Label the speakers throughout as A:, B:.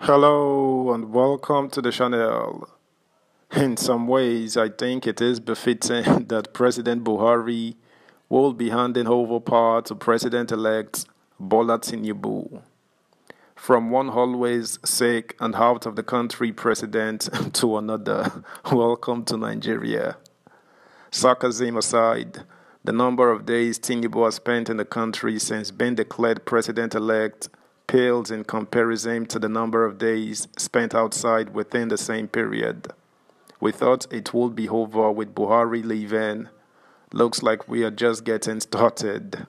A: Hello and welcome to the channel. In some ways, I think it is befitting that President Buhari will be handing over power to President-elect Bola Tinubu. From one always sick and out of the country president to another, welcome to Nigeria. Sarcasm aside, the number of days Tinubu has spent in the country since being declared president-elect pales in comparison to the number of days spent outside within the same period. We thought it would be over with Buhari leaving. Looks like we are just getting started.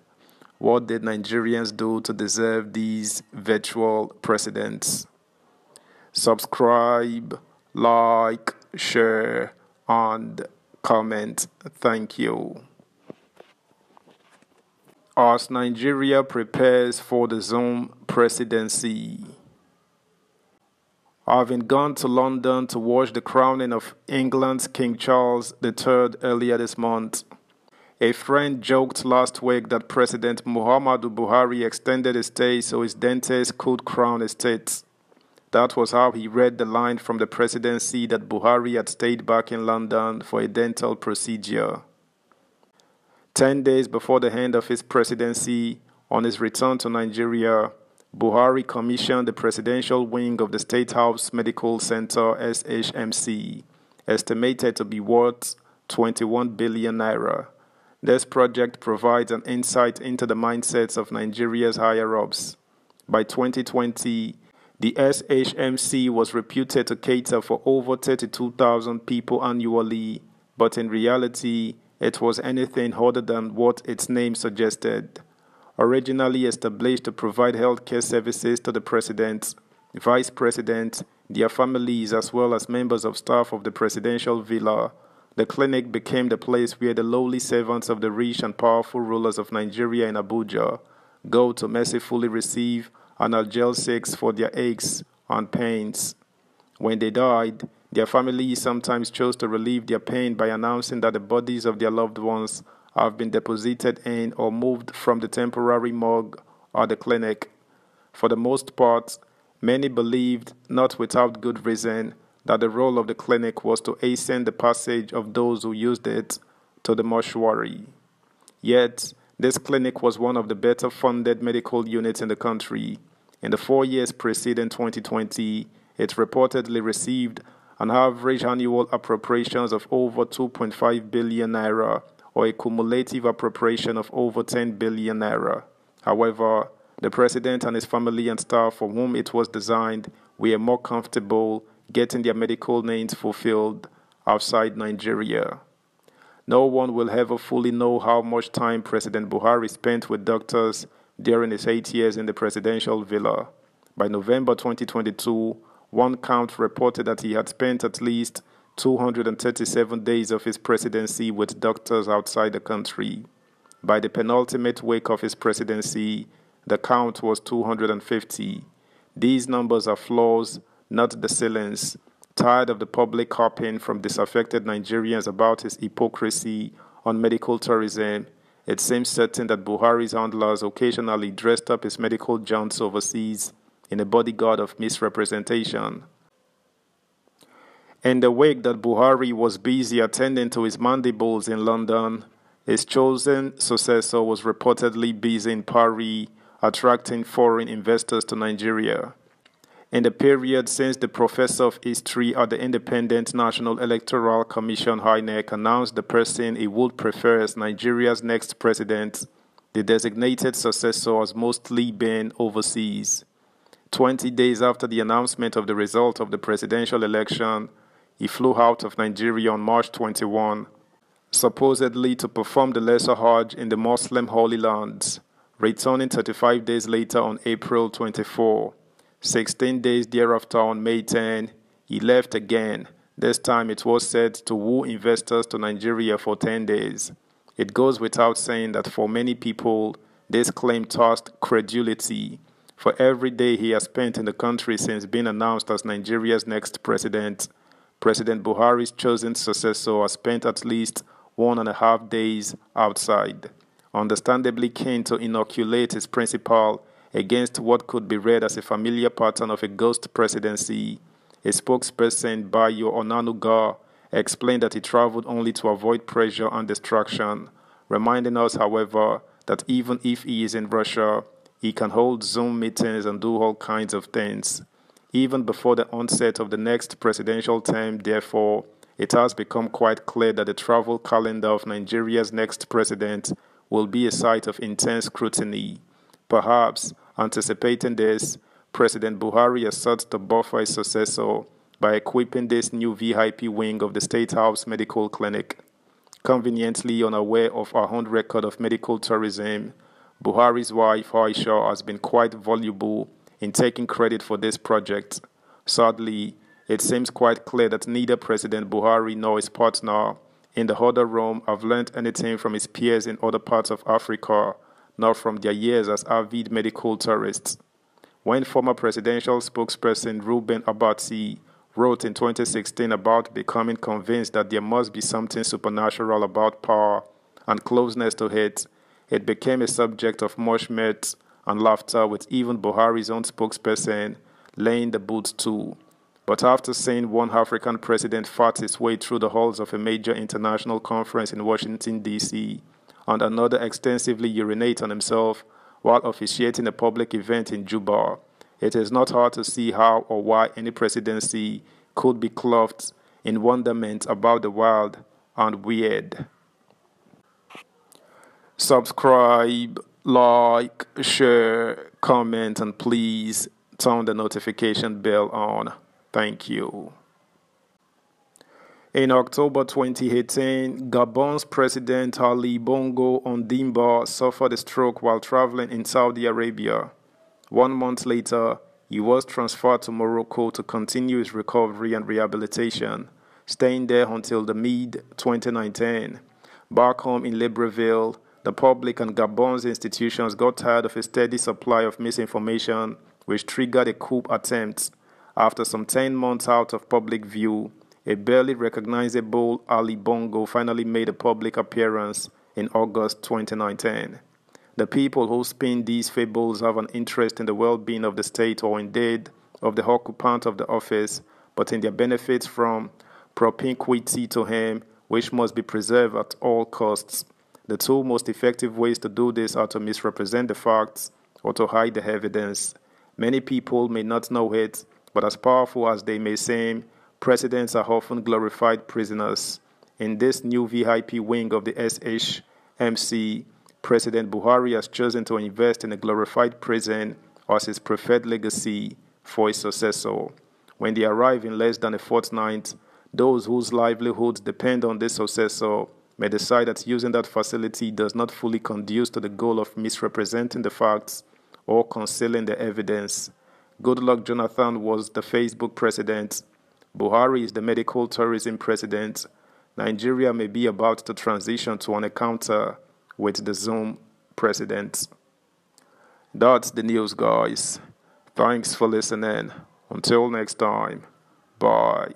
A: What did Nigerians do to deserve these virtual presidents? Subscribe, like, share, and comment. Thank you. As Nigeria prepares for the Zoom presidency. Having gone to London to watch the crowning of England's King Charles III earlier this month, a friend joked last week that President Muhammadu Buhari extended his stay so his dentist could crown his teeth. That was how he read the line from the presidency that Buhari had stayed back in London for a dental procedure. 10 days before the end of his presidency, on his return to Nigeria, Buhari commissioned the presidential wing of the State House Medical Center (SHMC), estimated to be worth 21 billion naira. This project provides an insight into the mindsets of Nigeria's higher-ups. By 2020, the SHMC was reputed to cater for over 32,000 people annually, but in reality, it was anything other than what its name suggested. Originally established to provide healthcare services to the president, vice president, their families, as well as members of staff of the presidential villa, the clinic became the place where the lowly servants of the rich and powerful rulers of Nigeria in Abuja go to mercifully receive analgesics for their aches and pains. When they died, their families sometimes chose to relieve their pain by announcing that the bodies of their loved ones have been deposited in or moved from the temporary morgue or the clinic. For the most part, many believed, not without good reason, that the role of the clinic was to hasten the passage of those who used it to the mortuary. Yet, this clinic was one of the better funded medical units in the country. In the 4 years preceding 2020, it reportedly received an average annual appropriations of over 2.5 billion naira or a cumulative appropriation of over 10 billion naira. However, the president and his family and staff for whom it was designed were more comfortable getting their medical needs fulfilled outside Nigeria. No one will ever fully know how much time President Buhari spent with doctors during his 8 years in the presidential villa. By November 2022, one count reported that he had spent at least 237 days of his presidency with doctors outside the country. By the penultimate week of his presidency, the count was 250. These numbers are flaws, not the ceilings. Tired of the public harping from disaffected Nigerians about his hypocrisy on medical tourism, it seems certain that Buhari's handlers occasionally dressed up his medical jaunts overseas in a bodyguard of misrepresentation. In the week that Buhari was busy attending to his mandibles in London, his chosen successor was reportedly busy in Paris attracting foreign investors to Nigeria. In the period since the professor of history at the Independent National Electoral Commission (INEC) announced the person he would prefer as Nigeria's next president, the designated successor has mostly been overseas. 20 days after the announcement of the result of the presidential election, he flew out of Nigeria on March 21, supposedly to perform the Lesser Hajj in the Muslim Holy Lands, returning 35 days later on April 24. 16 days thereafter on May 10, he left again. This time it was said to woo investors to Nigeria for 10 days. It goes without saying that for many people, this claim tossed credulity. For every day he has spent in the country since being announced as Nigeria's next president, President Buhari's chosen successor has spent at least 1.5 days outside, understandably keen to inoculate his principal against what could be read as a familiar pattern of a ghost presidency. A spokesperson, Bayo Onanuga, explained that he traveled only to avoid pressure and distraction, reminding us, however, that even if he is in Russia, he can hold Zoom meetings and do all kinds of things. Even before the onset of the next presidential term, therefore, it has become quite clear that the travel calendar of Nigeria's next president will be a site of intense scrutiny. Perhaps, anticipating this, President Buhari has sought to buffer his successor by equipping this new VIP wing of the State House Medical Clinic. Conveniently unaware of our own record of medical tourism, Buhari's wife Aisha has been quite voluble in taking credit for this project. Sadly, it seems quite clear that neither President Buhari nor his partner in the other room have learned anything from his peers in other parts of Africa, nor from their years as avid medical tourists. When former presidential spokesperson Reuben Abati wrote in 2016 about becoming convinced that there must be something supernatural about power and closeness to it, it became a subject of much mirth and laughter, with even Buhari's own spokesperson laying the boot too. But after seeing one African president fart his way through the halls of a major international conference in Washington, D.C., and another extensively urinate on himself while officiating a public event in Juba, it is not hard to see how or why any presidency could be clothed in wonderment about the wild and weird. Subscribe, like, share, comment, and please turn the notification bell on. Thank you. In October 2018, Gabon's President Ali Bongo Ondimba suffered a stroke while traveling in Saudi Arabia. 1 month later, he was transferred to Morocco to continue his recovery and rehabilitation, staying there until the mid-2019. Back home in Libreville, the public and Gabon's institutions got tired of a steady supply of misinformation, which triggered a coup attempt. After some 10 months out of public view, a barely recognizable Ali Bongo finally made a public appearance in August 2019. The people who spin these fables have an interest in the well-being of the state or indeed of the occupant of the office, but in their benefits from propinquity to him, which must be preserved at all costs. The two most effective ways to do this are to misrepresent the facts or to hide the evidence. Many people may not know it, but as powerful as they may seem, presidents are often glorified prisoners. In this new VIP wing of the SHMC, President Buhari has chosen to invest in a glorified prison as his preferred legacy for his successor. When they arrive in less than a fortnight, those whose livelihoods depend on this successor may decide that using that facility does not fully conduce to the goal of misrepresenting the facts or concealing the evidence. Goodluck Jonathan was the Facebook president. Buhari is the medical tourism president. Nigeria may be about to transition to an encounter with the Zoom president. That's the news, guys. Thanks for listening. Until next time, bye.